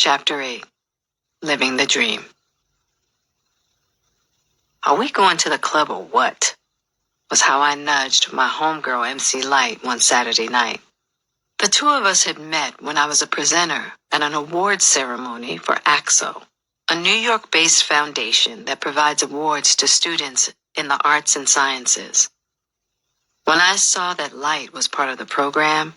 Chapter 8. Living the Dream. Are we going to the club or what? Was how I nudged my homegirl MC Light one Saturday night. The two of us had met when I was a presenter at an awards ceremony for AXO, a New York-based foundation that provides awards to students in the arts and sciences. When I saw that Light was part of the program,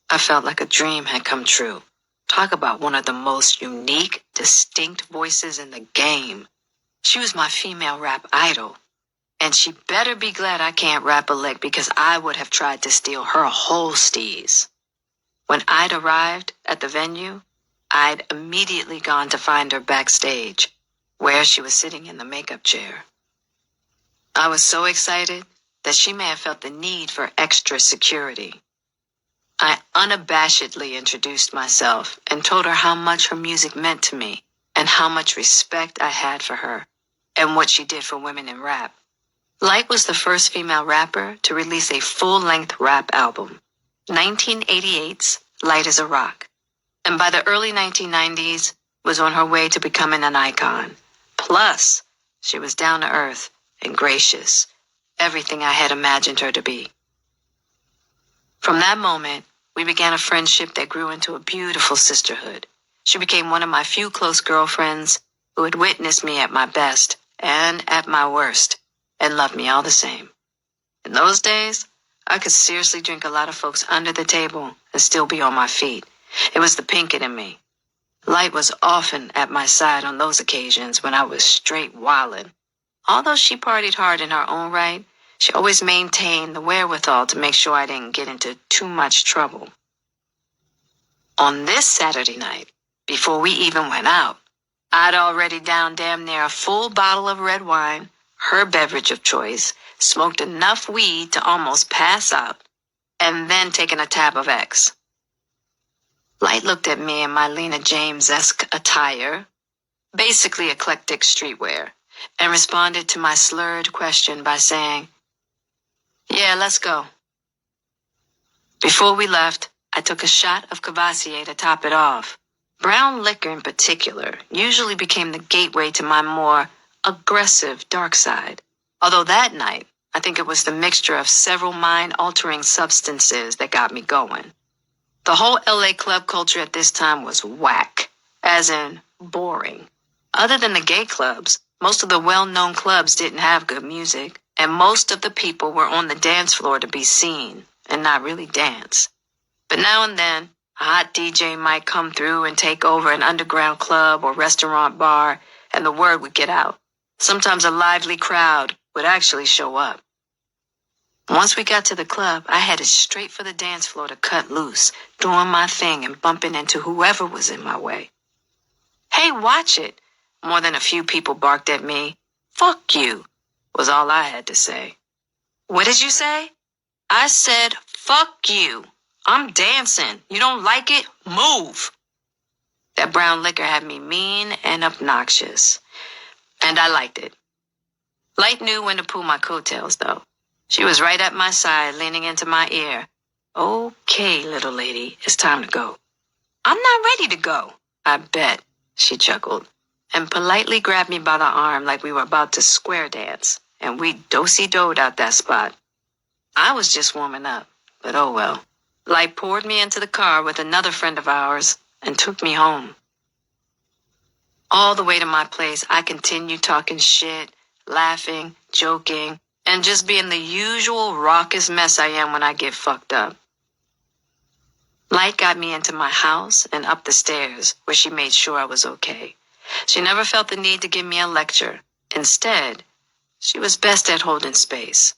I felt like a dream had come true. Talk about one of the most unique, distinct voices in the game. She was my female rap idol. And she better be glad I can't rap a lick because I would have tried to steal her whole steez. When I'd arrived at the venue, I'd immediately gone to find her backstage, where she was sitting in the makeup chair. I was so excited that she may have felt the need for extra security. I unabashedly introduced myself and told her how much her music meant to me and how much respect I had for her and what she did for women in rap. Light was the first female rapper to release a full-length rap album, 1988's Light as a Rock, and by the early 1990s was on her way to becoming an icon. Plus, she was down to earth and gracious, everything I had imagined her to be. From that moment, we began a friendship that grew into a beautiful sisterhood. She became one of my few close girlfriends who had witnessed me at my best and at my worst, and loved me all the same. In those days, I could seriously drink a lot of folks under the table and still be on my feet. It was the Pinkett in me. Light was often at my side on those occasions when I was straight wildin'. Although she partied hard in her own right, she always maintained the wherewithal to make sure I didn't get into too much trouble. On this Saturday night, before we even went out, I'd already downed damn near a full bottle of red wine, her beverage of choice, smoked enough weed to almost pass out, and then taken a tab of X. Light looked at me in my Lena James-esque attire, basically eclectic streetwear, and responded to my slurred question by saying, "Yeah, let's go." Before we left, I took a shot of Cavassier to top it off. Brown liquor in particular usually became the gateway to my more aggressive dark side. Although that night, I think it was the mixture of several mind-altering substances that got me going. The whole LA club culture at this time was whack, as in boring. Other than the gay clubs, most of the well-known clubs didn't have good music, and most of the people were on the dance floor to be seen and not really dance. But now and then, a hot DJ might come through and take over an underground club or restaurant bar, and the word would get out. Sometimes a lively crowd would actually show up. Once we got to the club, I headed straight for the dance floor to cut loose, doing my thing and bumping into whoever was in my way. "Hey, watch it!" More than a few people barked at me. "Fuck you," was all I had to say. "What did you say?" I said, "Fuck you. I'm dancing. You don't like it? Move." That brown liquor had me mean and obnoxious, and I liked it. Light knew when to pull my coattails, though. She was right at my side, leaning into my ear. "Okay, little lady, it's time to go." "I'm not ready to go." "I bet," she chuckled, and politely grabbed me by the arm like we were about to square dance, and we do-si-doed out that spot. I was just warming up, but oh well. Light poured me into the car with another friend of ours and took me home. All the way to my place, I continued talking shit, laughing, joking, and just being the usual raucous mess I am when I get fucked up. Light got me into my house and up the stairs, where she made sure I was okay. She never felt the need to give me a lecture. Instead, she was best at holding space.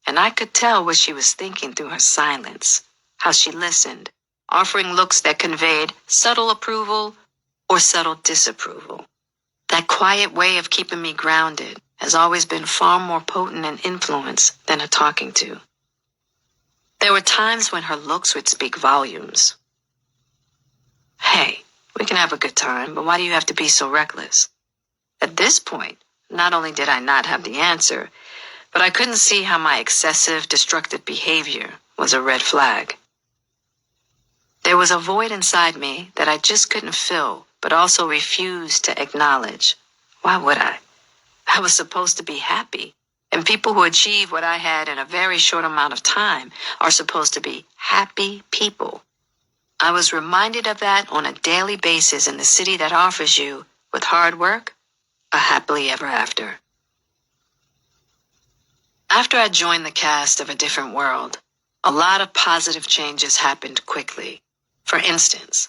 And I could tell what she was thinking through her silence, how she listened, offering looks that conveyed subtle approval or subtle disapproval. That quiet way of keeping me grounded has always been far more potent an influence than a talking to. There were times when her looks would speak volumes. "Hey, we can have a good time, but why do you have to be so reckless?" At this point, not only did I not have the answer, but I couldn't see how my excessive, destructive behavior was a red flag. There was a void inside me that I just couldn't fill but also refused to acknowledge. Why would I? I was supposed to be happy. And people who achieve what I had in a very short amount of time are supposed to be happy people. I was reminded of that on a daily basis in the city that offers you, with hard work, a happily ever after. After I joined the cast of A Different World, a lot of positive changes happened quickly. For instance,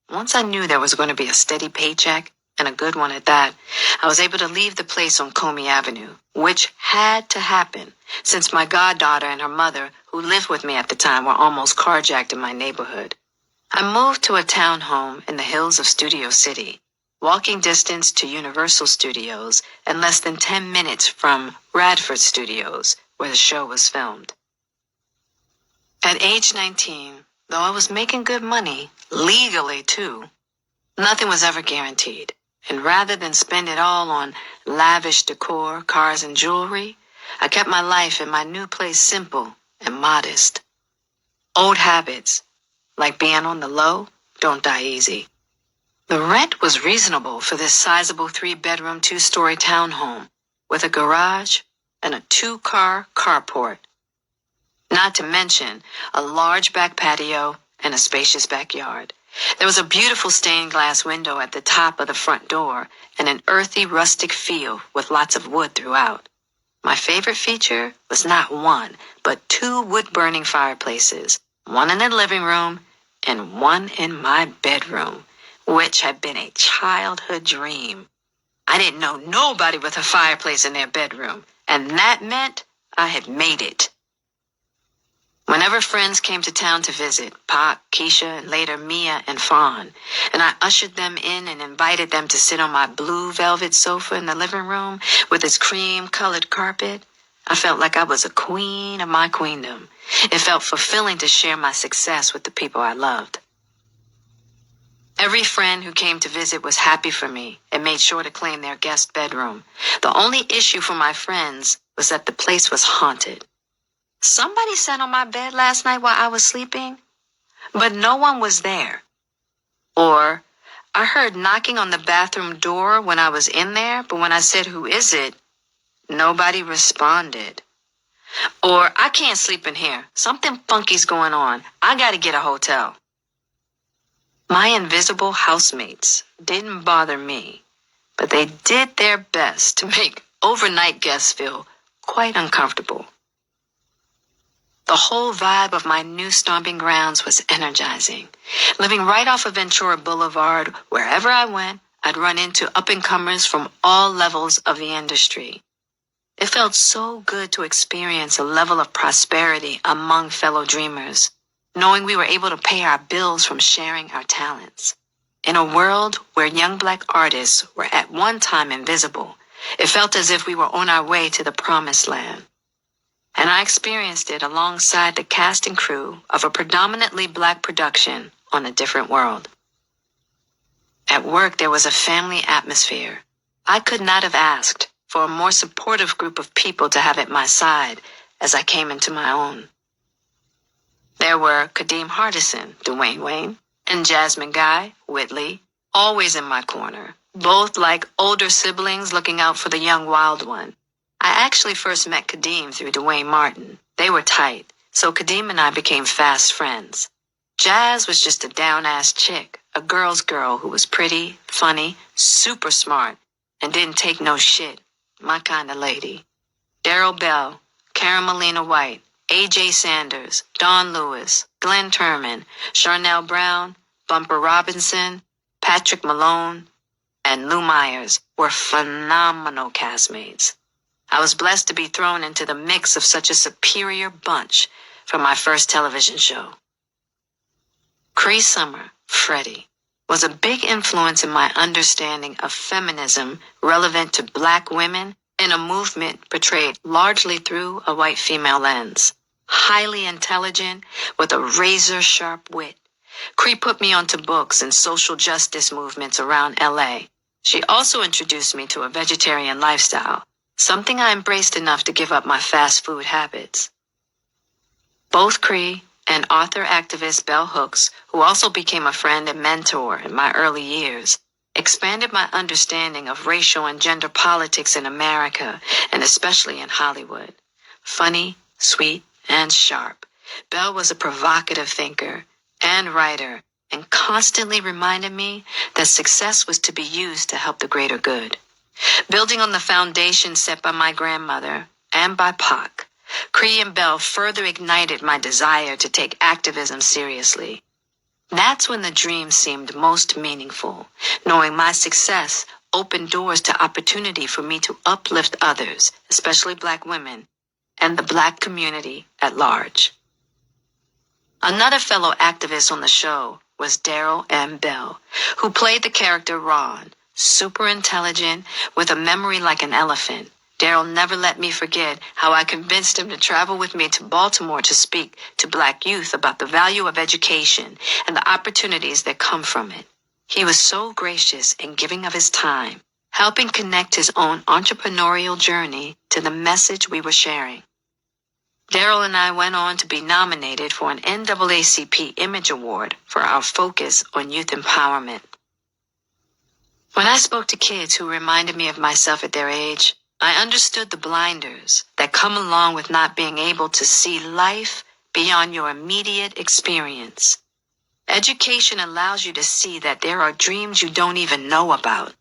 once I knew there was going to be a steady paycheck, and a good one at that, I was able to leave the place on Comey Avenue, which had to happen since my goddaughter and her mother, who lived with me at the time, were almost carjacked in my neighborhood. I moved to a townhome in the hills of Studio City, walking distance to Universal Studios and less than 10 minutes from Radford Studios, where the show was filmed. At age 19, though I was making good money, legally too, nothing was ever guaranteed. And rather than spend it all on lavish decor, cars, and jewelry, I kept my life in my new place simple and modest. Old habits, like being on the low, don't die easy. The rent was reasonable for this sizable 3-bedroom, 2-story townhome with a garage and a 2-car carport. Not to mention a large back patio and a spacious backyard. There was a beautiful stained glass window at the top of the front door and an earthy, rustic feel with lots of wood throughout. My favorite feature was not one, but 2 wood-burning fireplaces, one in the living room and one in my bedroom, which had been a childhood dream. I didn't know nobody with a fireplace in their bedroom, and that meant I had made it. Whenever friends came to town to visit, Pac, Keisha, and later Mia and Fawn, and I ushered them in and invited them to sit on my blue velvet sofa in the living room with its cream-colored carpet, I felt like I was a queen of my queendom. It felt fulfilling to share my success with the people I loved. Every friend who came to visit was happy for me and made sure to claim their guest bedroom. The only issue for my friends was that the place was haunted. Somebody sat on my bed last night while I was sleeping, but no one was there. Or, I heard knocking on the bathroom door when I was in there, but when I said, "Who is it?" nobody responded. Or, "I can't sleep in here. Something funky's going on. I gotta get a hotel." My invisible housemates didn't bother me, but they did their best to make overnight guests feel quite uncomfortable. The whole vibe of my new stomping grounds was energizing. Living right off of Ventura Boulevard, wherever I went, I'd run into up-and-comers from all levels of the industry. It felt so good to experience a level of prosperity among fellow dreamers, knowing we were able to pay our bills from sharing our talents. In a world where young Black artists were at one time invisible, it felt as if we were on our way to the promised land. And I experienced it alongside the cast and crew of a predominantly Black production on A Different World. At work, there was a family atmosphere. I could not have asked for a more supportive group of people to have at my side as I came into my own. There were Kadeem Hardison, Dwayne Wayne, and Jasmine Guy, Whitley, always in my corner, both like older siblings looking out for the young wild one. I actually first met Kadeem through Dwayne Martin. They were tight, so Kadeem and I became fast friends. Jazz was just a down-ass chick, a girl's girl who was pretty, funny, super smart, and didn't take no shit. My kind of lady. Daryl Bell, Karen Molina White, A.J. Sanders, Dawn Lewis, Glenn Turman, Charnel Brown, Bumper Robinson, Patrick Malone, and Lou Myers were phenomenal castmates. I was blessed to be thrown into the mix of such a superior bunch for my first television show. Cree Summer, Freddie, was a big influence in my understanding of feminism relevant to Black women in a movement portrayed largely through a white female lens. Highly intelligent, with a razor-sharp wit, Cree put me onto books and social justice movements around L.A. She also introduced me to a vegetarian lifestyle, something I embraced enough to give up my fast food habits. Both Cree and author-activist Bell Hooks, who also became a friend and mentor in my early years, expanded my understanding of racial and gender politics in America, and especially in Hollywood. Funny, sweet, and sharp, Belle was a provocative thinker and writer, and constantly reminded me that success was to be used to help the greater good. Building on the foundation set by my grandmother and by Pac, Cree and Belle further ignited my desire to take activism seriously. That's when the dream seemed most meaningful, knowing my success opened doors to opportunity for me to uplift others, especially Black women, and the Black community at large. Another fellow activist on the show was Daryl M. Bell, who played the character Ron, super intelligent, with a memory like an elephant. Daryl never let me forget how I convinced him to travel with me to Baltimore to speak to Black youth about the value of education and the opportunities that come from it. He was so gracious in giving of his time, helping connect his own entrepreneurial journey to the message we were sharing. Daryl and I went on to be nominated for an NAACP Image Award for our focus on youth empowerment. When I spoke to kids who reminded me of myself at their age, I understood the blinders that come along with not being able to see life beyond your immediate experience. Education allows you to see that there are dreams you don't even know about.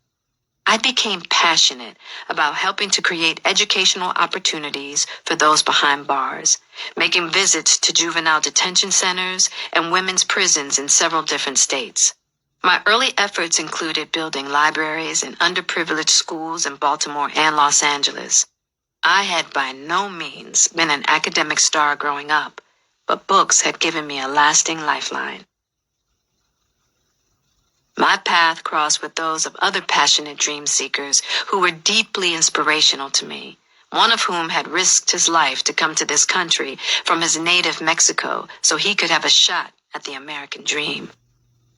I became passionate about helping to create educational opportunities for those behind bars, making visits to juvenile detention centers and women's prisons in several different states. My early efforts included building libraries in underprivileged schools in Baltimore and Los Angeles. I had by no means been an academic star growing up, but books had given me a lasting lifeline. My path crossed with those of other passionate dream seekers who were deeply inspirational to me, one of whom had risked his life to come to this country from his native Mexico so he could have a shot at the American dream.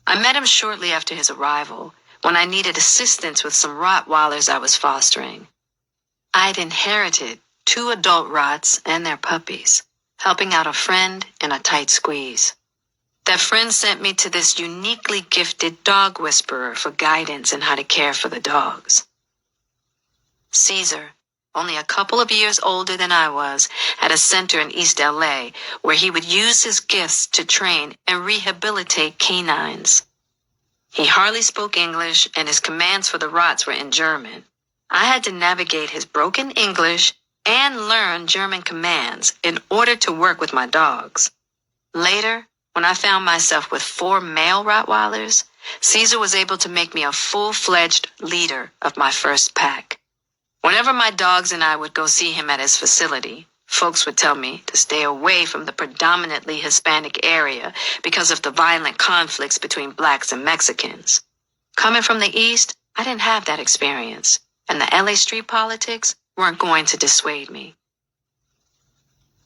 I met him shortly after his arrival, when I needed assistance with some Rottweilers I was fostering. I'd inherited 2 adult Rots and their puppies, helping out a friend in a tight squeeze. That friend sent me to this uniquely gifted dog whisperer for guidance in how to care for the dogs. Caesar, only a couple of years older than I was, had a center in East LA where he would use his gifts to train and rehabilitate canines. He hardly spoke English, and his commands for the Rots were in German. I had to navigate his broken English and learn German commands in order to work with my dogs. Later, when I found myself with 4 male Rottweilers, Caesar was able to make me a full-fledged leader of my first pack. Whenever my dogs and I would go see him at his facility, folks would tell me to stay away from the predominantly Hispanic area because of the violent conflicts between Blacks and Mexicans. Coming from the East, I didn't have that experience, and the LA street politics weren't going to dissuade me.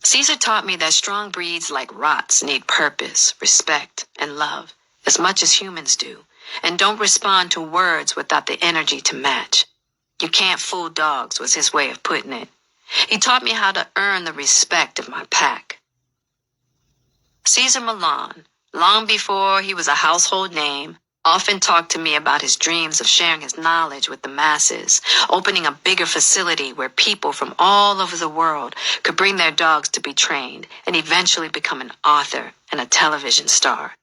Caesar taught me that strong breeds like Rots need purpose, respect, and love as much as humans do, and don't respond to words without the energy to match. You can't fool dogs, was his way of putting it. He taught me how to earn the respect of my pack. Caesar Milan, long before he was a household name, often talked to me about his dreams of sharing his knowledge with the masses, opening a bigger facility where people from all over the world could bring their dogs to be trained and eventually become an author and a television star.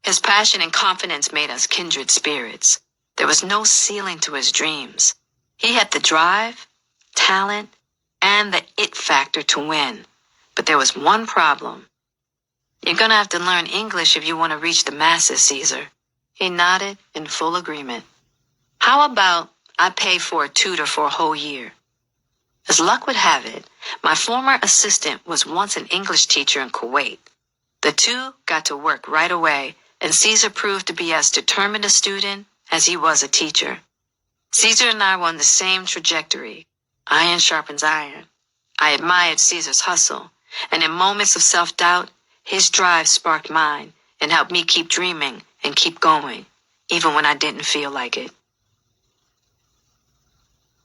His passion and confidence made us kindred spirits. There was no ceiling to his dreams. He had the drive, talent, and the it factor to win. But there was one problem. You're gonna have to learn English if you want to reach the masses, Caesar. He nodded in full agreement. How about I pay for a tutor for a whole year? As luck would have it, my former assistant was once an English teacher in Kuwait. The two got to work right away, and Caesar proved to be as determined a student as he was a teacher. Caesar and I were on the same trajectory. Iron sharpens iron. I admired Caesar's hustle, and in moments of self-doubt, his drive sparked mine and helped me keep dreaming and keep going, even when I didn't feel like it.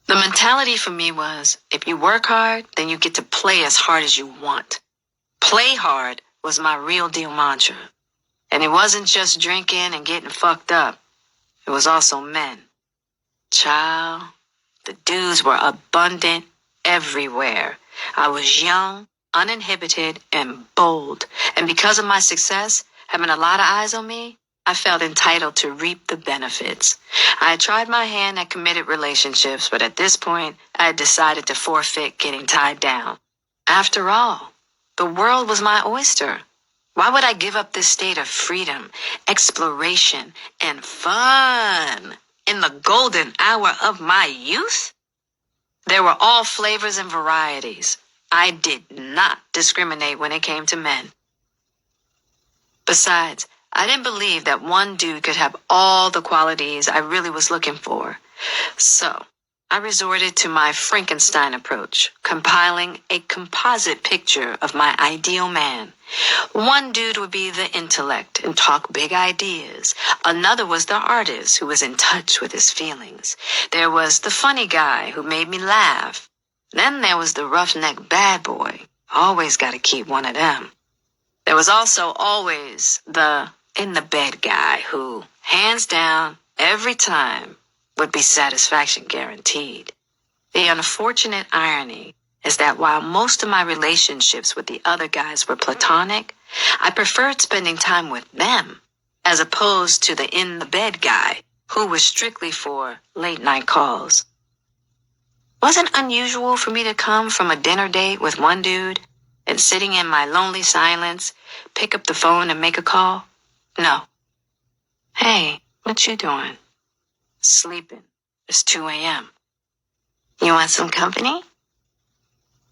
The mentality for me was, if you work hard, then you get to play as hard as you want. Play hard was my real deal mantra. And it wasn't just drinking and getting fucked up. It was also men. Child, the dudes were abundant everywhere. I was young, uninhibited, and bold. And because of my success, having a lot of eyes on me, I felt entitled to reap the benefits. I had tried my hand at committed relationships, but at this point, I had decided to forfeit getting tied down. After all, the world was my oyster. Why would I give up this state of freedom, exploration, and fun in the golden hour of my youth? There were all flavors and varieties. I did not discriminate when it came to men. Besides, I didn't believe that one dude could have all the qualities I really was looking for. So, I resorted to my Frankenstein approach, compiling a composite picture of my ideal man. One dude would be the intellect and talk big ideas. Another was the artist who was in touch with his feelings. There was the funny guy who made me laugh. Then there was the roughneck bad boy. Always got to keep one of them. There was also always the in-the-bed guy who, hands down, every time, would be satisfaction guaranteed. The unfortunate irony is that while most of my relationships with the other guys were platonic, I preferred spending time with them as opposed to the in-the-bed guy who was strictly for late-night calls. Wasn't unusual for me to come from a dinner date with one dude and sitting in my lonely silence, pick up the phone and make a call? No. Hey, what you doing? Sleeping. It's 2 a.m. You want some company?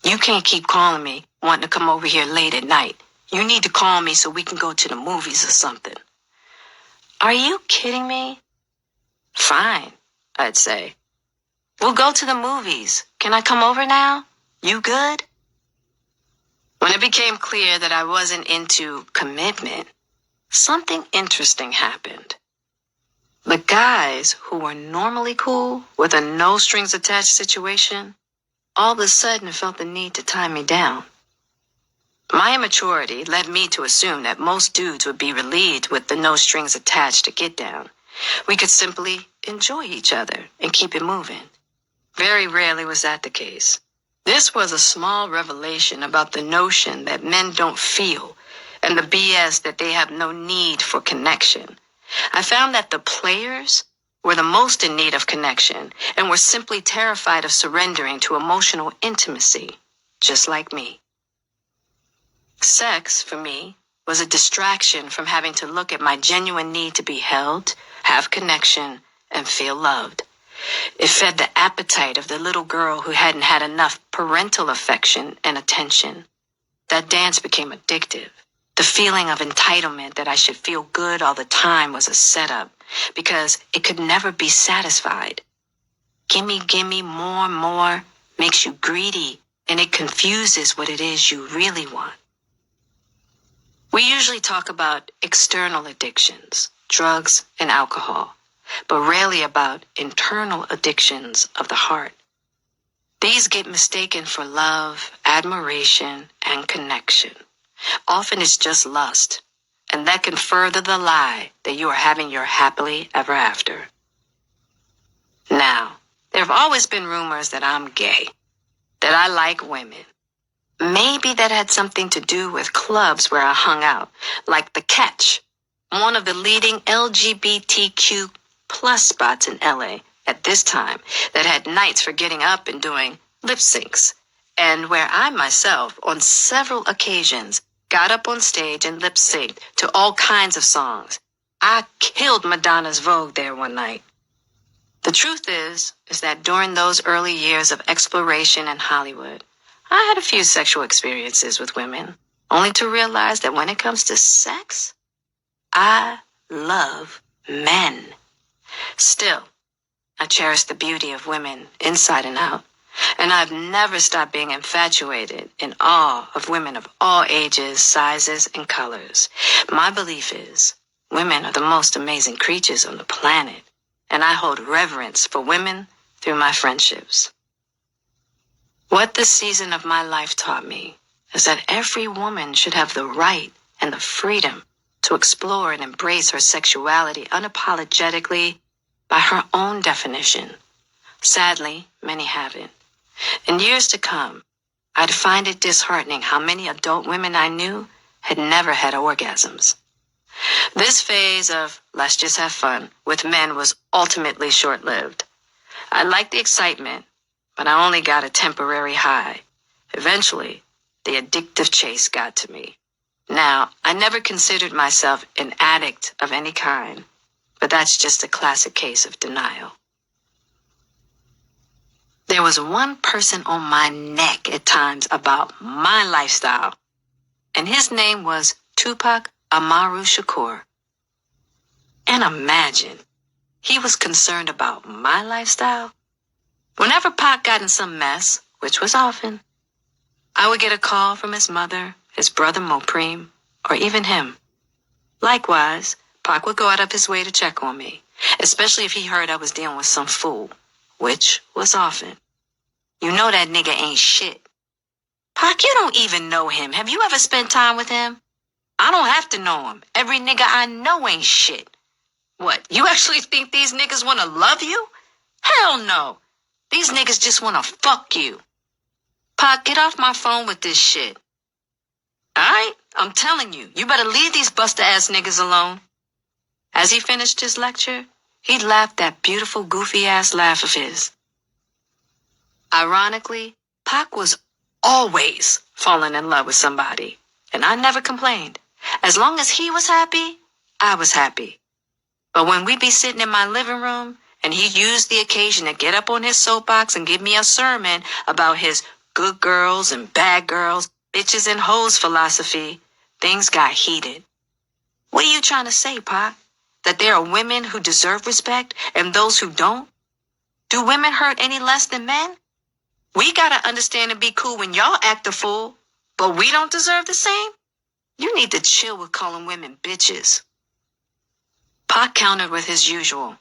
You can't keep calling me, wanting to come over here late at night. You need to call me so we can go to the movies or something. Are you kidding me? Fine, I'd say. We'll go to the movies. Can I come over now? You good? When it became clear that I wasn't into commitment, something interesting happened. The guys who were normally cool with a no-strings-attached situation all of a sudden felt the need to tie me down. My immaturity led me to assume that most dudes would be relieved with the no-strings-attached to get down. We could simply enjoy each other and keep it moving. Very rarely was that the case. This was a small revelation about the notion that men don't feel and the BS that they have no need for connection. I found that the players were the most in need of connection and were simply terrified of surrendering to emotional intimacy, just like me. Sex, for me, was a distraction from having to look at my genuine need to be held, have connection, and feel loved. It fed the appetite of the little girl who hadn't had enough parental affection and attention. That dance became addictive. The feeling of entitlement that I should feel good all the time was a setup because it could never be satisfied. Gimme, more makes you greedy, and it confuses what it is you really want. We usually talk about external addictions, drugs and alcohol, but rarely about internal addictions of the heart. These get mistaken for love, admiration, and connection. Often it's just lust, and that can further the lie that you are having your happily ever after. Now, there have always been rumors that I'm gay, that I like women. Maybe that had something to do with clubs where I hung out, like The Catch, one of the leading LGBTQ plus spots in LA at this time that had nights for getting up and doing lip syncs, and where I myself, on several occasions, got up on stage and lip synced to all kinds of songs. I killed Madonna's Vogue there one night. The truth is that during those early years of exploration in Hollywood, I had a few sexual experiences with women, only to realize that when it comes to sex, I love men. Still, I cherish the beauty of women inside and out, and I've never stopped being infatuated in awe of women of all ages, sizes, and colors. My belief is women are the most amazing creatures on the planet, and I hold reverence for women through my friendships. What this season of my life taught me is that every woman should have the right and the freedom to explore and embrace her sexuality unapologetically by her own definition, Sadly, many haven't. In years to come, I'd find it disheartening how many adult women I knew had never had orgasms. This phase of let's just have fun with men was ultimately short-lived. I liked the excitement, but I only got a temporary high. Eventually, the addictive chase got to me. Now, I never considered myself an addict of any kind, but that's just a classic case of denial. There was one person on my neck at times about my lifestyle, and his name was Tupac Amaru Shakur. And imagine, he was concerned about my lifestyle. Whenever Pac got in some mess, which was often, I would get a call from his mother, his brother Mopreme, or even him. Likewise, Pac would go out of his way to check on me, especially if he heard I was dealing with some fool, which was often. You know that nigga ain't shit. Pac, you don't even know him. Have you ever spent time with him? I don't have to know him. Every nigga I know ain't shit. What, you actually think these niggas want to love you? Hell no. These niggas just want to fuck you. Pac, get off my phone with this shit. Alright, I'm telling you, you better leave these buster-ass niggas alone. As he finished his lecture, he laughed that beautiful, goofy-ass laugh of his. Ironically, Pac was always falling in love with somebody, and I never complained. As long as he was happy, I was happy. But when we'd be sitting in my living room, and he'd use the occasion to get up on his soapbox and give me a sermon about his good girls and bad girls, bitches and hoes philosophy, things got heated. What are you trying to say, Pac? That there are women who deserve respect and those who don't? Do women hurt any less than men? We gotta understand and be cool when y'all act a fool, but we don't deserve the same? You need to chill with calling women bitches. Pac countered with his usual.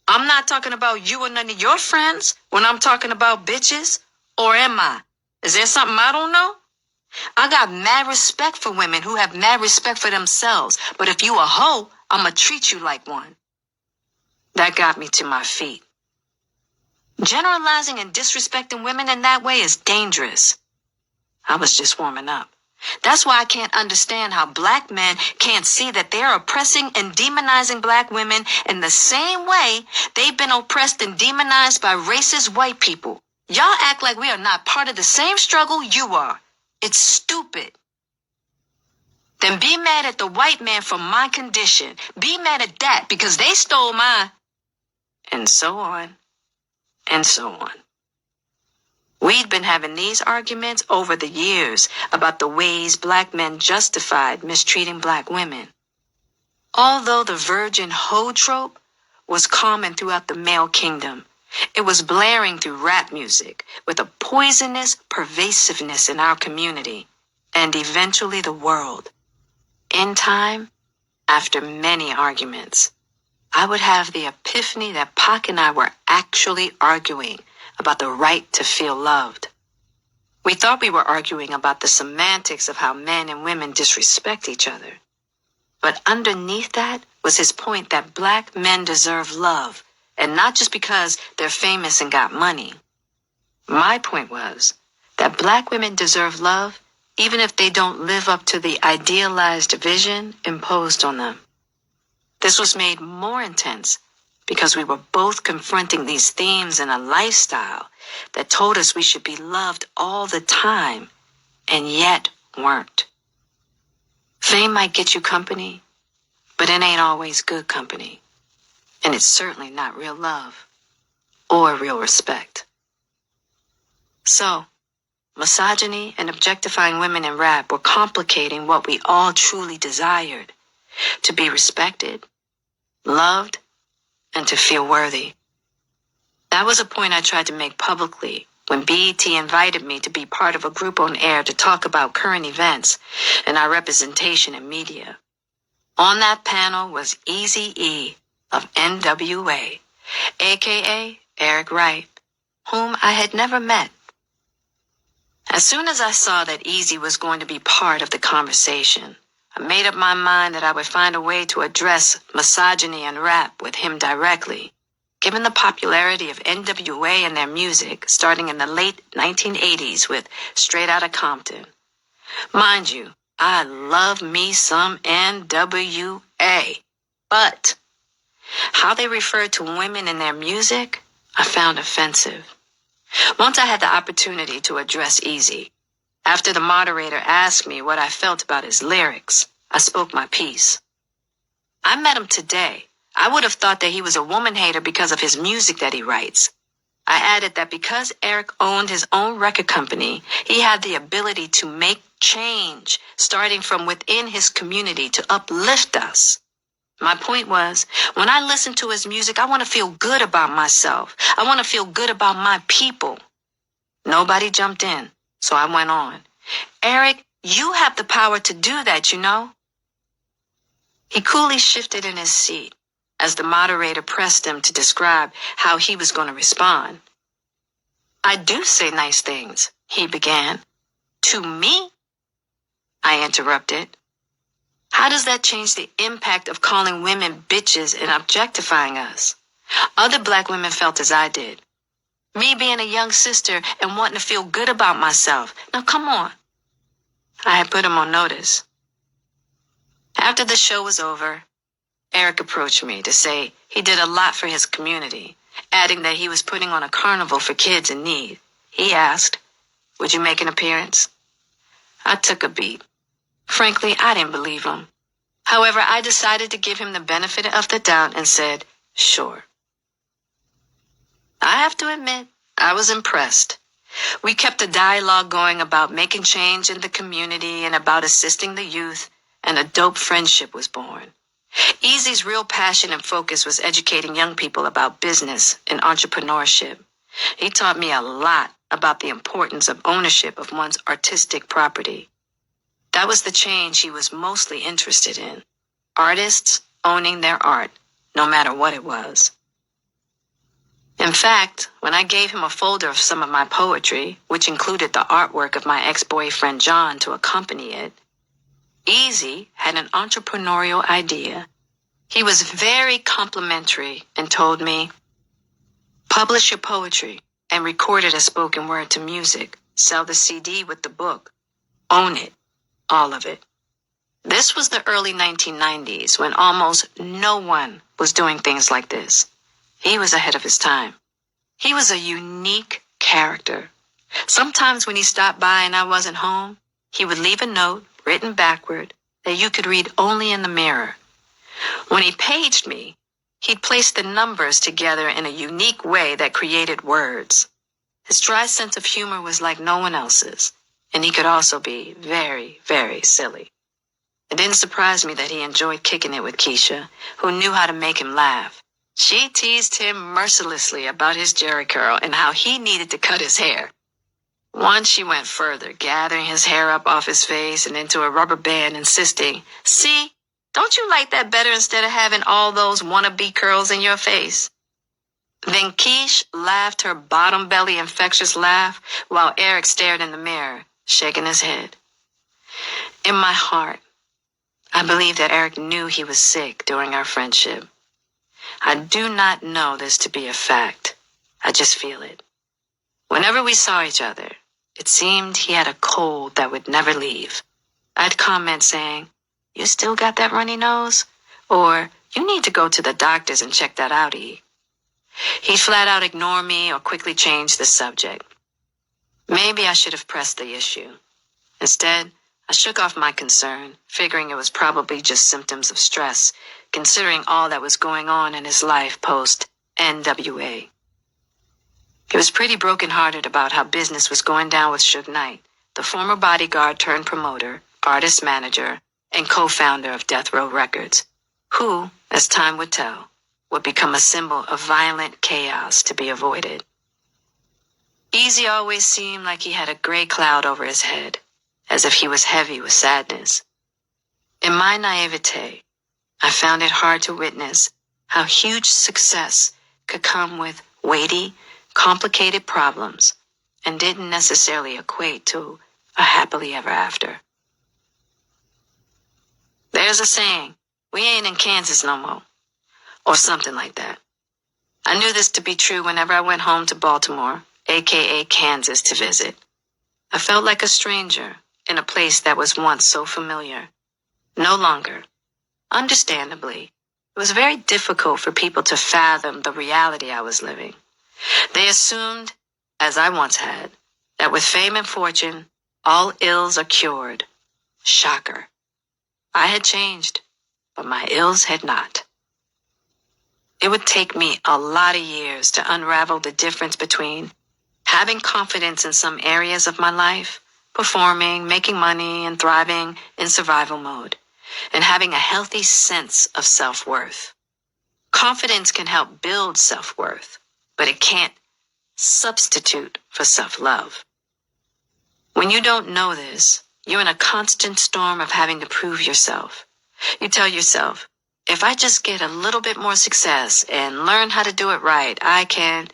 I'm not talking about you or none of your friends when I'm talking about bitches. Or am I? Is there something I don't know? I got mad respect for women who have mad respect for themselves, but if you a hoe, I'ma treat you like one. That got me to my feet. Generalizing and disrespecting women in that way is dangerous. I was just warming up. That's why I can't understand how black men can't see that they're oppressing and demonizing black women in the same way they've been oppressed and demonized by racist white people. Y'all act like we are not part of the same struggle you are. It's stupid. Then be mad at the white man for my condition. Be mad at that because they stole mine. And so on. And so on. We'd been having these arguments over the years about the ways black men justified mistreating black women. Although the virgin hoe trope was common throughout the male kingdom, it was blaring through rap music with a poisonous pervasiveness in our community and eventually the world. In time, after many arguments, I would have the epiphany that Pac and I were actually arguing about the right to feel loved. We thought we were arguing about the semantics of how men and women disrespect each other. But underneath that was his point that black men deserve love, and not just because they're famous and got money. My point was that black women deserve love even if they don't live up to the idealized vision imposed on them. This was made more intense because we were both confronting these themes in a lifestyle that told us we should be loved all the time, and yet weren't. Fame might get you company, but it ain't always good company. And it's certainly not real love or real respect. So, misogyny and objectifying women in rap were complicating what we all truly desired: to be respected, loved, and to feel worthy. That was a point I tried to make publicly when BET invited me to be part of a group on air to talk about current events and our representation in media. On that panel was Eazy-E of NWA, aka Eric Wright, whom I had never met. As soon as I saw that Eazy was going to be part of the conversation, I made up my mind that I would find a way to address misogyny and rap with him directly, given the popularity of NWA and their music starting in the late 1980s with Straight Outta Compton. Mind you, I love me some NWA, but how they referred to women in their music, I found offensive. Once I had the opportunity to address Easy. After the moderator asked me what I felt about his lyrics, I spoke my piece. I met him today. I would have thought that he was a woman hater because of his music that he writes. I added that because Eric owned his own record company, he had the ability to make change, starting from within his community to uplift us. My point was, when I listen to his music, I want to feel good about myself. I want to feel good about my people. Nobody jumped in, so I went on. Eric, you have the power to do that, you know? He coolly shifted in his seat as the moderator pressed him to describe how he was going to respond. I do say nice things, he began. To me? I interrupted. How does that change the impact of calling women bitches and objectifying us? Other black women felt as I did. Me being a young sister and wanting to feel good about myself. Now come on. I had put him on notice. After the show was over, Eric approached me to say he did a lot for his community, adding that he was putting on a carnival for kids in need. He asked, would you make an appearance? I took a beat. Frankly, I didn't believe him. However, I decided to give him the benefit of the doubt and said, sure. I have to admit, I was impressed. We kept a dialogue going about making change in the community and about assisting the youth, and a dope friendship was born. Easy's real passion and focus was educating young people about business and entrepreneurship. He taught me a lot about the importance of ownership of one's artistic property. That was the change he was mostly interested in. Artists owning their art, no matter what it was. In fact, when I gave him a folder of some of my poetry, which included the artwork of my ex-boyfriend John to accompany it, Easy had an entrepreneurial idea. He was very complimentary and told me, publish your poetry and record it as spoken word to music. Sell the CD with the book. Own it. All of it. This was the early 1990s when almost no one was doing things like this. He was ahead of his time. He was a unique character. Sometimes when he stopped by and I wasn't home, he would leave a note written backward that you could read only in the mirror. When he paged me, he'd place the numbers together in a unique way that created words. His dry sense of humor was like no one else's, and he could also be very, very silly. It didn't surprise me that he enjoyed kicking it with Keisha, who knew how to make him laugh. She teased him mercilessly about his jerry curl and how he needed to cut his hair. Once she went further, gathering his hair up off his face and into a rubber band, insisting, see, don't you like that better instead of having all those wannabe curls in your face? Then Keish laughed her bottom belly infectious laugh while Eric stared in the mirror, shaking his head. In my heart, I believe that Eric knew he was sick during our friendship. I do not know this to be a fact. I just feel it. Whenever we saw each other, it seemed he had a cold that would never leave. I'd comment saying, you still got that runny nose? Or, you need to go to the doctors and check that out, E. He'd flat out ignore me or quickly change the subject. Maybe I should have pressed the issue. Instead, I shook off my concern, figuring it was probably just symptoms of stress, considering all that was going on in his life post-NWA. He was pretty brokenhearted about how business was going down with Suge Knight, the former bodyguard turned promoter, artist manager, and co-founder of Death Row Records, who, as time would tell, would become a symbol of violent chaos to be avoided. Easy always seemed like he had a gray cloud over his head, as if he was heavy with sadness. In my naivete, I found it hard to witness how huge success could come with weighty, complicated problems and didn't necessarily equate to a happily ever after. There's a saying, we ain't in Kansas no more, or something like that. I knew this to be true whenever I went home to Baltimore, aka Kansas, to visit. I felt like a stranger in a place that was once so familiar. No longer. Understandably, it was very difficult for people to fathom the reality I was living. They assumed, as I once had, that with fame and fortune, all ills are cured. Shocker. I had changed, but my ills had not. It would take me a lot of years to unravel the difference between having confidence in some areas of my life, performing, making money, and thriving in survival mode, and having a healthy sense of self-worth. Confidence can help build self-worth, but it can't substitute for self-love. When you don't know this, you're in a constant storm of having to prove yourself. You tell yourself, if I just get a little bit more success and learn how to do it right, I can.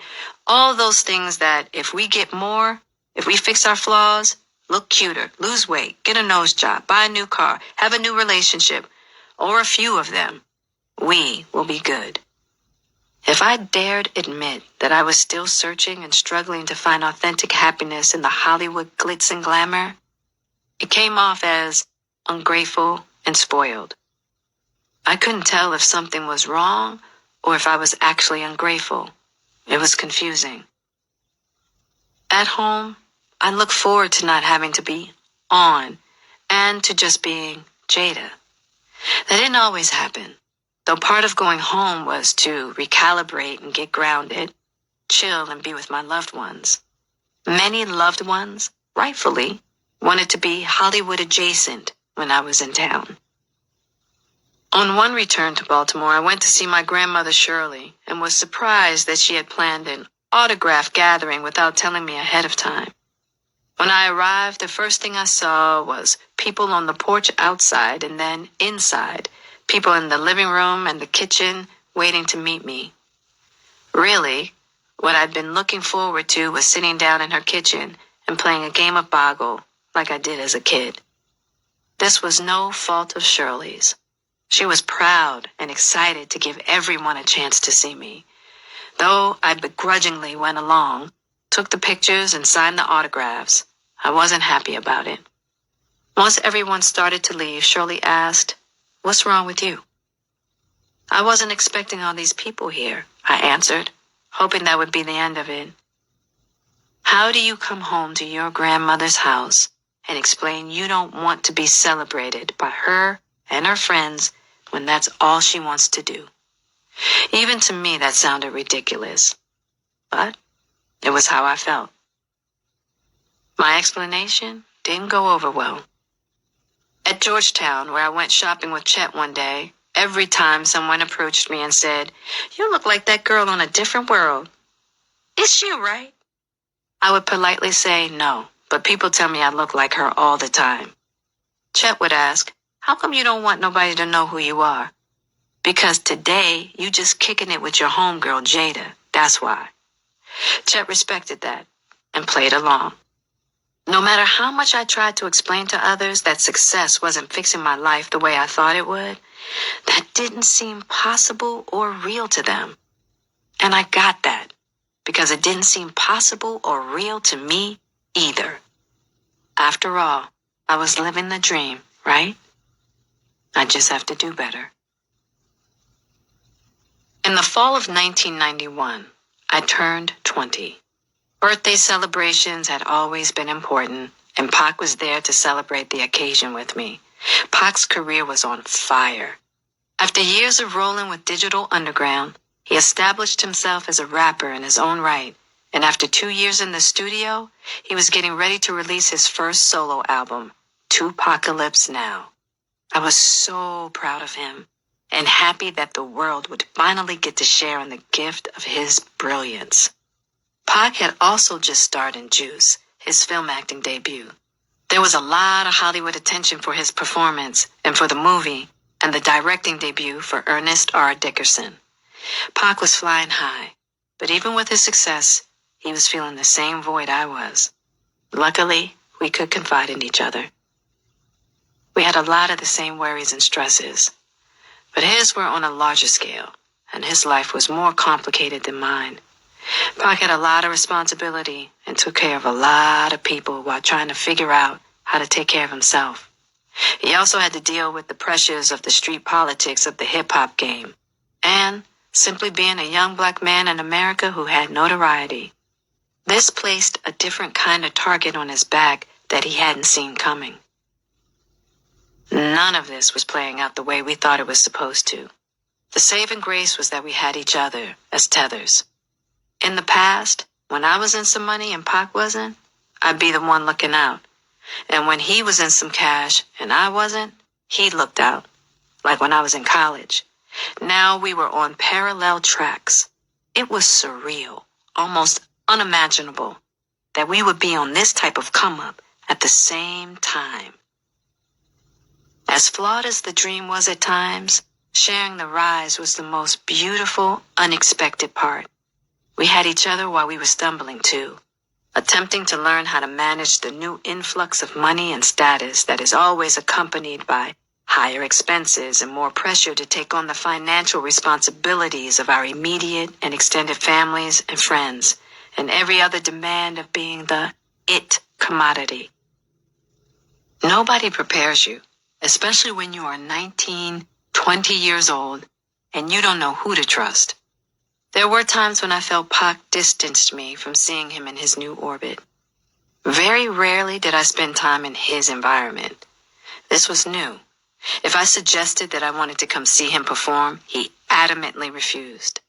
All those things that if we get more, if we fix our flaws, look cuter, lose weight, get a nose job, buy a new car, have a new relationship, or a few of them, we will be good. If I dared admit that I was still searching and struggling to find authentic happiness in the Hollywood glitz and glamour, it came off as ungrateful and spoiled. I couldn't tell if something was wrong or if I was actually ungrateful. It was confusing. At home, I look forward to not having to be on and to just being Jada. That didn't always happen, though part of going home was to recalibrate and get grounded, chill and be with my loved ones. Many loved ones, rightfully, wanted to be Hollywood adjacent when I was in town. On one return to Baltimore, I went to see my grandmother Shirley and was surprised that she had planned an autograph gathering without telling me ahead of time. When I arrived, the first thing I saw was people on the porch outside and then inside, people in the living room and the kitchen waiting to meet me. Really, what I'd been looking forward to was sitting down in her kitchen and playing a game of Boggle like I did as a kid. This was no fault of Shirley's. She was proud and excited to give everyone a chance to see me. Though I begrudgingly went along, took the pictures and signed the autographs, I wasn't happy about it. Once everyone started to leave, Shirley asked, "What's wrong with you?" "I wasn't expecting all these people here," I answered, hoping that would be the end of it. How do you come home to your grandmother's house and explain you don't want to be celebrated by her and her friends when that's all she wants to do? Even to me, that sounded ridiculous, but it was how I felt. My explanation didn't go over well. At Georgetown, where I went shopping with Chet one day, every time someone approached me and said, "You look like that girl on A Different World. Is she right?" I would politely say no, but people tell me I look like her all the time. Chet would ask, "How come you don't want nobody to know who you are?" "Because today you just kicking it with your homegirl Jada, that's why." Chet respected that and played along. No matter how much I tried to explain to others that success wasn't fixing my life the way I thought it would, that didn't seem possible or real to them. And I got that, because it didn't seem possible or real to me either. After all, I was living the dream, right? I just have to do better. In the fall of 1991, I turned 20. Birthday celebrations had always been important, and Pac was there to celebrate the occasion with me. Pac's career was on fire. After years of rolling with Digital Underground, he established himself as a rapper in his own right, and after 2 years in the studio, he was getting ready to release his first solo album, Tupacalypse Now. I was so proud of him and happy that the world would finally get to share in the gift of his brilliance. Pac had also just starred in Juice, his film acting debut. There was a lot of Hollywood attention for his performance and for the movie and the directing debut for Ernest R. Dickerson. Pac was flying high, but even with his success, he was feeling the same void I was. Luckily, we could confide in each other. We had a lot of the same worries and stresses, but his were on a larger scale, and his life was more complicated than mine. Pac had a lot of responsibility and took care of a lot of people while trying to figure out how to take care of himself. He also had to deal with the pressures of the street politics of the hip-hop game, and simply being a young black man in America who had notoriety. This placed a different kind of target on his back that he hadn't seen coming. None of this was playing out the way we thought it was supposed to. The saving grace was that we had each other as tethers. In the past, when I was in some money and Pac wasn't, I'd be the one looking out. And when he was in some cash and I wasn't, he looked out. Like when I was in college. Now we were on parallel tracks. It was surreal, almost unimaginable, that we would be on this type of come-up at the same time. As flawed as the dream was at times, sharing the rise was the most beautiful, unexpected part. We had each other while we were stumbling too, attempting to learn how to manage the new influx of money and status that is always accompanied by higher expenses and more pressure to take on the financial responsibilities of our immediate and extended families and friends, and every other demand of being the it commodity. Nobody prepares you, especially when you are 19, 20 years old, and you don't know who to trust. There were times when I felt Pac distanced me from seeing him in his new orbit. Very rarely did I spend time in his environment. This was new. If I suggested that I wanted to come see him perform, he adamantly refused.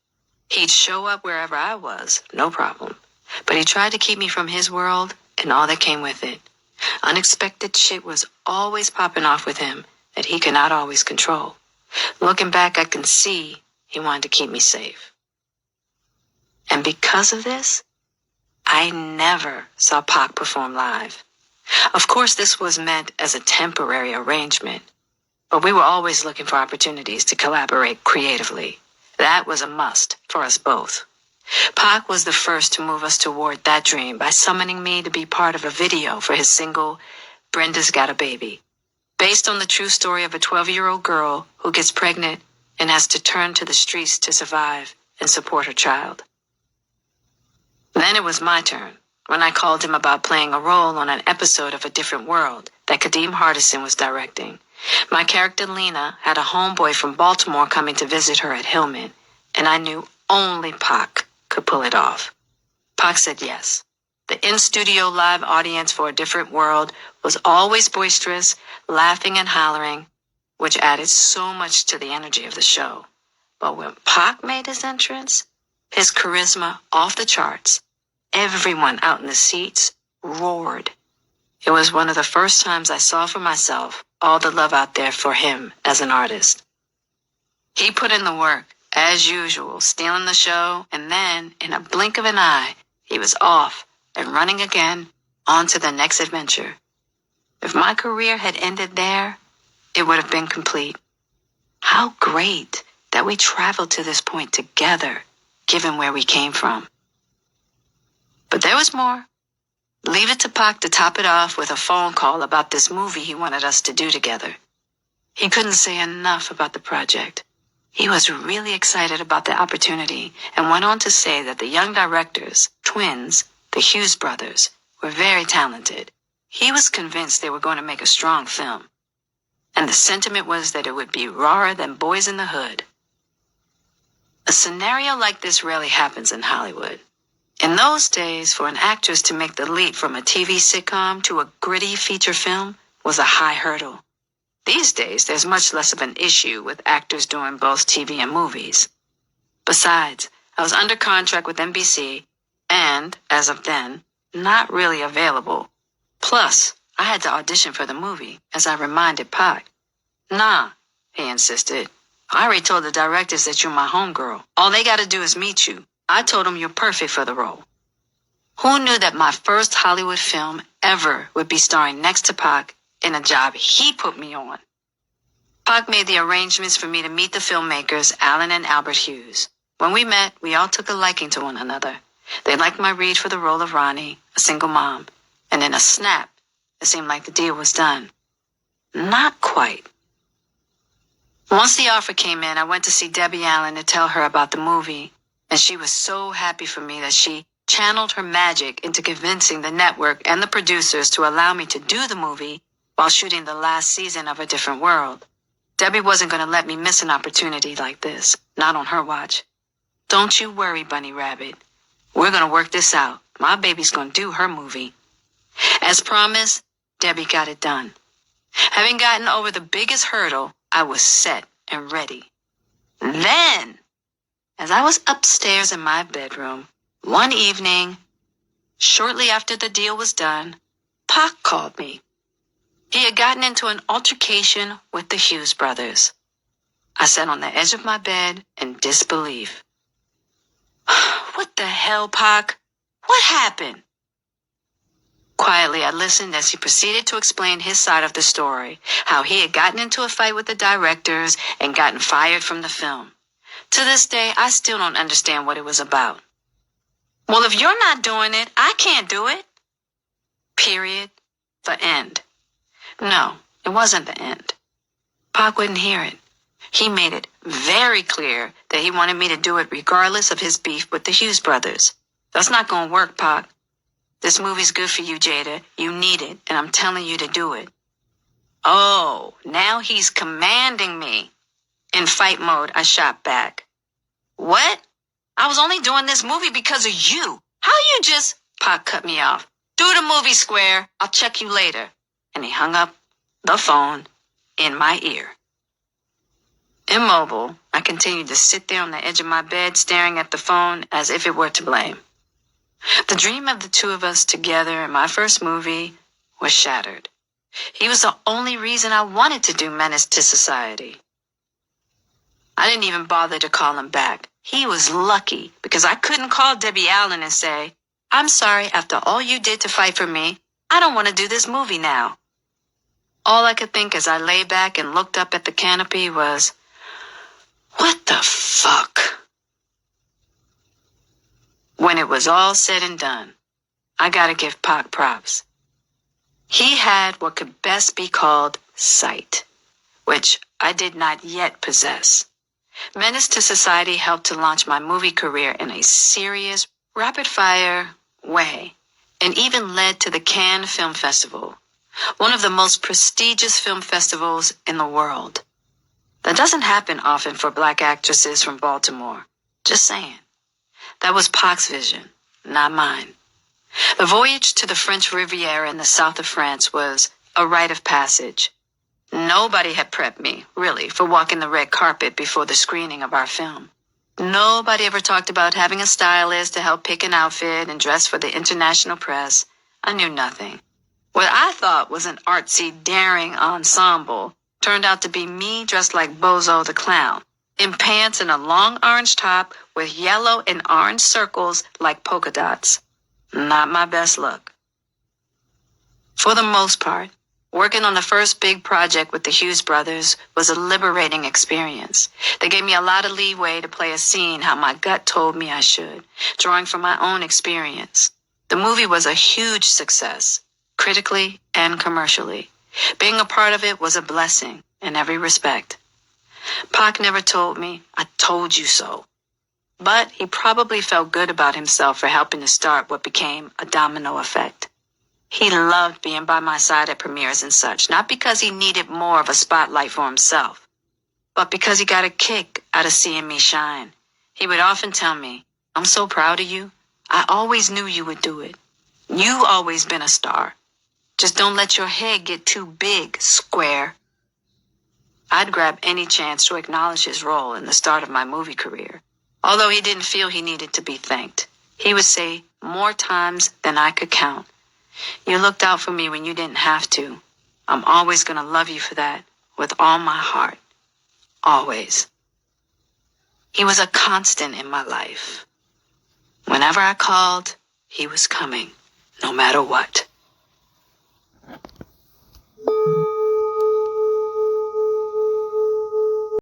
He'd show up wherever I was, no problem. But he tried to keep me from his world and all that came with it. Unexpected shit was always popping off with him that he could not always control. Looking back, I can see he wanted to keep me safe. And because of this, I never saw Pac perform live. Of course, this was meant as a temporary arrangement, but we were always looking for opportunities to collaborate creatively. That was a must for us both. Pac was the first to move us toward that dream by summoning me to be part of a video for his single, Brenda's Got a Baby, based on the true story of a 12-year-old girl who gets pregnant and has to turn to the streets to survive and support her child. Then it was my turn, when I called him about playing a role on an episode of A Different World that Kadeem Hardison was directing. My character Lena had a homeboy from Baltimore coming to visit her at Hillman, and I knew only Pac could pull it off. Pac said yes. The in-studio live audience for A Different World was always boisterous, laughing and hollering, which added so much to the energy of the show. But when Pac made his entrance, his charisma off the charts, everyone out in the seats roared. It was one of the first times I saw for myself all the love out there for him as an artist. He put in the work, as usual, stealing the show, and then, in a blink of an eye, he was off and running again on to the next adventure. If my career had ended there, it would have been complete. How great that we traveled to this point together, given where we came from. But there was more. Leave it to Pac to top it off with a phone call about this movie he wanted us to do together. He couldn't say enough about the project. He was really excited about the opportunity and went on to say that the young directors, twins, the Hughes brothers, were very talented. He was convinced they were going to make a strong film. And the sentiment was that it would be rawer than Boys in the Hood. A scenario like this rarely happens in Hollywood. In those days, for an actress to make the leap from a TV sitcom to a gritty feature film was a high hurdle. These days, there's much less of an issue with actors doing both TV and movies. Besides, I was under contract with NBC and, as of then, not really available. Plus, I had to audition for the movie, as I reminded Pac. Nah, he insisted. I already told the directors that you're my homegirl. All they gotta do is meet you. I told them you're perfect for the role. Who knew that my first Hollywood film ever would be starring next to Pac in a job he put me on? Pac made the arrangements for me to meet the filmmakers, Alan and Albert Hughes. When we met, we all took a liking to one another. They liked my read for the role of Ronnie, a single mom. And in a snap, it seemed like the deal was done. Not quite. Once the offer came in, I went to see Debbie Allen to tell her about the movie, and she was so happy for me that she channeled her magic into convincing the network and the producers to allow me to do the movie while shooting the last season of A Different World. Debbie wasn't going to let me miss an opportunity like this, not on her watch. Don't you worry, Bunny Rabbit. We're going to work this out. My baby's going to do her movie. As promised, Debbie got it done. Having gotten over the biggest hurdle, I was set and ready. Then, as I was upstairs in my bedroom, one evening, shortly after the deal was done, Pac called me. He had gotten into an altercation with the Hughes brothers. I sat on the edge of my bed in disbelief. What the hell, Pac? What happened? Quietly, I listened as he proceeded to explain his side of the story, how he had gotten into a fight with the directors and gotten fired from the film. To this day, I still don't understand what it was about. Well, if you're not doing it, I can't do it. Period. The end. No, it wasn't the end. Pac wouldn't hear it. He made it very clear that he wanted me to do it regardless of his beef with the Hughes brothers. That's not going to work, Pac. This movie's good for you, Jada. You need it, and I'm telling you to do it. Oh, now he's commanding me. In fight mode, I shot back. What? I was only doing this movie because of you. How you just... Pac cut me off. Do the movie, Square. I'll check you later. And he hung up the phone in my ear. Immobile, I continued to sit there on the edge of my bed staring at the phone as if it were to blame. The dream of the two of us together in my first movie was shattered. He was the only reason I wanted to do Menace to Society. I didn't even bother to call him back. He was lucky because I couldn't call Debbie Allen and say, I'm sorry, after all you did to fight for me, I don't want to do this movie now. All I could think as I lay back and looked up at the canopy was, what the fuck? When it was all said and done, I gotta give Pac props. He had what could best be called sight, which I did not yet possess. Menace to Society helped to launch my movie career in a serious, rapid-fire way, and even led to the Cannes Film Festival, one of the most prestigious film festivals in the world. That doesn't happen often for black actresses from Baltimore. Just saying. That was Pac's vision, not mine. The voyage to the French Riviera in the south of France was a rite of passage. Nobody had prepped me, really, for walking the red carpet before the screening of our film. Nobody ever talked about having a stylist to help pick an outfit and dress for the international press. I knew nothing. What I thought was an artsy, daring ensemble turned out to be me dressed like Bozo the Clown, in pants and a long orange top with yellow and orange circles like polka dots. Not my best look. For the most part, working on the first big project with the Hughes brothers was a liberating experience. They gave me a lot of leeway to play a scene how my gut told me I should, drawing from my own experience. The movie was a huge success, critically and commercially. Being a part of it was a blessing in every respect. Pac never told me, I told you so. But he probably felt good about himself for helping to start what became a domino effect. He loved being by my side at premieres and such, not because he needed more of a spotlight for himself, but because he got a kick out of seeing me shine. He would often tell me, I'm so proud of you. I always knew you would do it. You've always been a star. Just don't let your head get too big, Square. I'd grab any chance to acknowledge his role in the start of my movie career. Although he didn't feel he needed to be thanked, he would say more times than I could count, you looked out for me when you didn't have to. I'm always going to love you for that, with all my heart. Always. He was a constant in my life. Whenever I called, he was coming, no matter what.